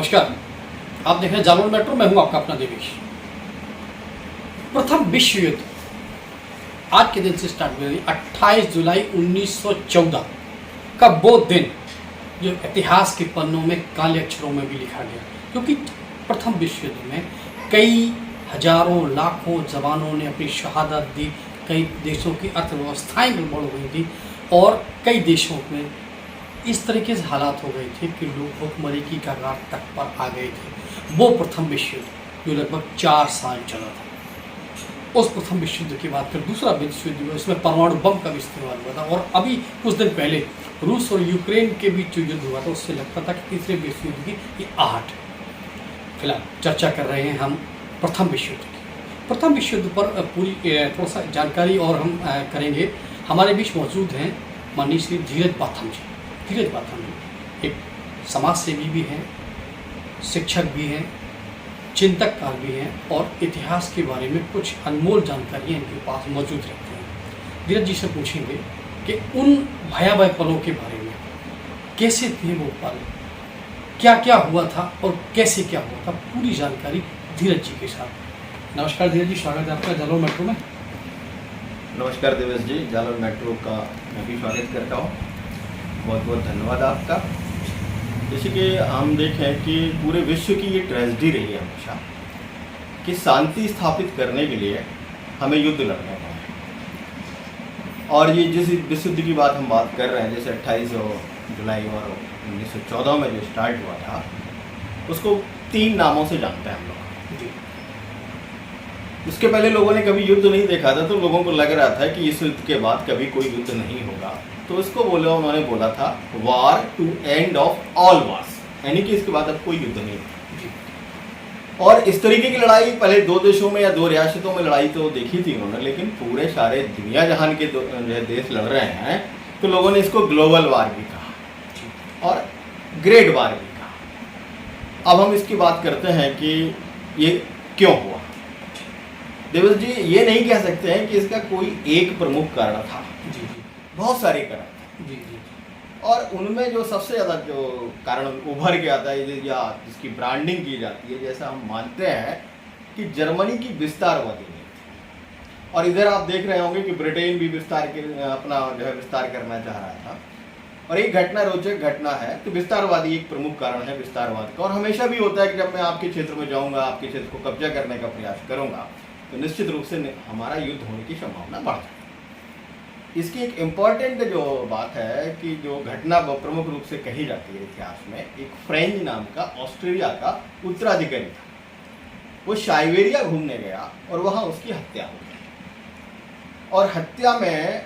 नमस्कार, आप देख रहे हैं जालोर मेट्रो। मैं हूं आपका अपना देवेश। प्रथम विश्व युद्ध आज के दिन से स्टार्ट हुई। 28 जुलाई 1914 का वो दिन जो इतिहास के पन्नों में काले अक्षरों में भी लिखा गया, क्योंकि प्रथम विश्व युद्ध में कई हजारों लाखों जवानों ने अपनी शहादत दी। कई देशों की अर्थव्यवस्थाएं गड़बड़ हुई थी और कई देशों में इस तरीके से हालात हो गए थे कि लोग भूखमरी की कगार तक पर आ गए थे। वो प्रथम विश्व युद्ध जो लगभग 4 साल चला था। उस प्रथम विश्व युद्ध के बाद फिर दूसरा विश्व युद्ध हुआ, इसमें परमाणु बम का भी इस्तेमाल हुआ था। और अभी कुछ दिन पहले रूस और यूक्रेन के बीच जो युद्ध हुआ था, उससे लगता था कि तीसरे विश्व युद्ध की ये आहट। फिलहाल चर्चा कर रहे हैं हम प्रथम विश्व युद्ध की। प्रथम विश्व युद्ध पर पूरी थोड़ा सा जानकारी और हम करेंगे। हमारे बीच मौजूद हैं माननीय श्री धीरज बाथम जी। धीरज बाथम जी एक समाज सेवी भी हैं, शिक्षक भी हैं, चिंतककार भी हैं और इतिहास के बारे में कुछ अनमोल जानकारियाँ इनके पास मौजूद रहती हैं। धीरज जी से पूछेंगे कि उन भयावह पलों के बारे में, कैसे थे वो पल, क्या क्या हुआ था और कैसे क्या हुआ था, पूरी जानकारी धीरज जी के साथ। नमस्कार धीरज जी, स्वागत है आपका जालोर मेट्रो में। नमस्कार देवेश जी, जालोर मेट्रो का मैं भी स्वागत करता हूँ। बहुत बहुत धन्यवाद आपका। जैसे कि हम देखें कि पूरे विश्व की ये ट्रेजेडी रही है हमेशा कि शांति स्थापित करने के लिए हमें युद्ध लड़ना पड़ा। और ये जिस विश्व युद्ध की बात कर रहे हैं, जैसे 28 जुलाई और 1914 में जो स्टार्ट हुआ था, उसको 3 नामों से जानते हैं हम लोग। उसके पहले लोगों ने कभी युद्ध नहीं देखा था, तो लोगों को लग रहा था कि इस युद्ध के बाद कभी कोई युद्ध नहीं होगा। तो इसको उन्होंने बोला था war to end of all wars, यानी कि इसके बाद अब कोई युद्ध नहीं होगा। और इस तरीके की लड़ाई पहले 2 देशों में या 2 रियासतों में लड़ाई तो देखी थी उन्होंने, लेकिन पूरे सारे दुनिया जहान के देश लड़ रहे हैं, तो लोगों ने इसको ग्लोबल वार भी कहा और ग्रेट वार भी कहा। अब हम इसकी बात करते हैं कि ये क्यों हुआ। देवेश जी, ये नहीं कह सकते हैं कि इसका कोई एक प्रमुख कारण था। जी, बहुत सारे कारण जी जी। और उनमें जो सबसे ज़्यादा जो कारण उभर के आता है या जिसकी ब्रांडिंग की जाती है, जैसा हम मानते हैं कि जर्मनी की विस्तारवादी नीति। और इधर आप देख रहे होंगे कि ब्रिटेन भी अपना जो है विस्तार करना चाह रहा था। और एक घटना रोचक घटना है कि विस्तारवादी एक प्रमुख कारण है विस्तारवाद का। और हमेशा भी होता है कि जब मैं आपके क्षेत्र में जाऊँगा, आपके क्षेत्र को कब्जा करने का प्रयास करूँगा, तो निश्चित रूप से हमारा युद्ध होने की संभावना बढ़ जाती है। इसकी एक इम्पॉर्टेंट जो बात है कि जो घटना प्रमुख रूप से कही जाती है इतिहास में, एक फ्रेंच नाम का ऑस्ट्रेलिया का उत्तराधिकारी था। वो साइबेरिया घूमने गया और वहाँ उसकी हत्या हो गई। और हत्या में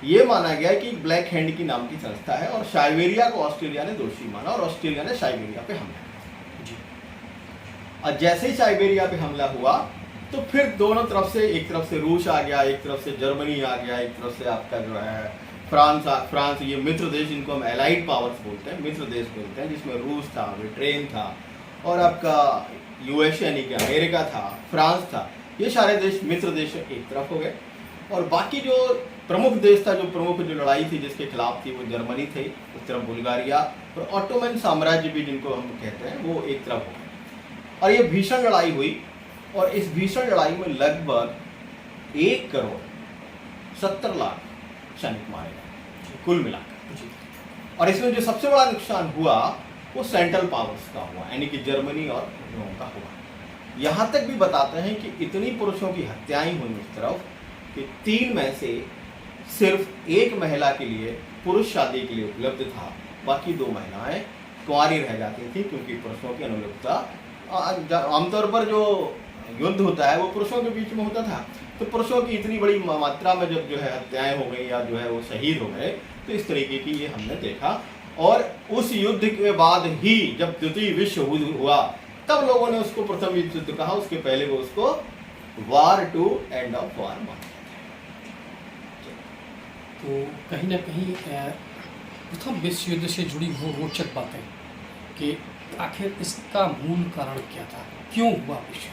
ये माना गया कि ब्लैक हैंड की नाम की संस्था है और साइबेरिया को ऑस्ट्रेलिया ने दोषी माना और ऑस्ट्रेलिया ने साइबेरिया पे हमला किया। और जैसे ही साइबेरिया पे हमला हुआ, तो फिर दोनों तरफ से, एक तरफ से रूस आ गया, एक तरफ से जर्मनी आ गया, एक तरफ से आपका जो है फ्रांस, ये मित्र देश, जिनको हम एलाइड पावर्स बोलते हैं, मित्र देश बोलते हैं, जिसमें रूस था, ब्रिटेन था और आपका यूएस यानी कि अमेरिका था, फ्रांस था। ये सारे देश मित्र देश एक तरफ हो गए और बाकी जो प्रमुख देश था, जो प्रमुख जो लड़ाई थी जिसके खिलाफ थी, वो जर्मनी थी, उस तरफ बुल्गारिया और ऑटोमन साम्राज्य भी जिनको हम कहते हैं, वो एक तरफ हो गए। और ये भीषण लड़ाई हुई और इस भीषण लड़ाई में लगभग 1 करोड़ 70 लाख सैनिक मारे गए कुल मिलाकर। और इसमें जो सबसे बड़ा नुकसान हुआ वो सेंट्रल पावर्स का हुआ, यानी कि जर्मनी और रोम का हुआ। यहाँ तक भी बताते हैं कि इतनी पुरुषों की हत्याएं हुई उस तरफ कि 3 में से सिर्फ 1 महिला के लिए पुरुष शादी के लिए उपलब्ध था, बाकी 2 महिलाएं कुंवारी रह जाती थी, क्योंकि पुरुषों की अनुपलब्धता। आमतौर पर जो युद्ध होता है वो पुरुषों के बीच में होता था, तो पुरुषों की इतनी बड़ी मात्रा में जब जो है हत्याएं हो गई या जो है वो शहीद हो गए, तो इस तरीके की ये हमने देखा। और उस युद्ध के बाद ही जब द्वितीय विश्व युद्ध हुआ, तब लोगों ने उसको प्रथम विश्व युद्ध कहा, उसके पहले वो उसको वार टू एंड ऑफ वार माना। तो कहीं ना कहीं प्रथम विश्व युद्ध से जुड़ी वो रोचक बातें कि आखिर इसका मूल कारण क्या था, क्यों हुआ विश्व,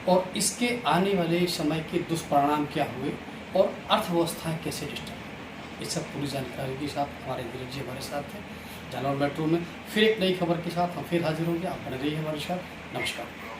और इसके आने वाले समय के दुष्परिणाम क्या हुए और अर्थव्यवस्थाएं कैसे डिस्टर्ब। इस सब पूरी जानकारी के साथ हमारे धीरज जी हमारे साथ हैं। जालौर मेट्रो में फिर एक नई खबर के साथ हम फिर हाजिर होंगे। आप बने रहिए हमारे साथ। नमस्कार।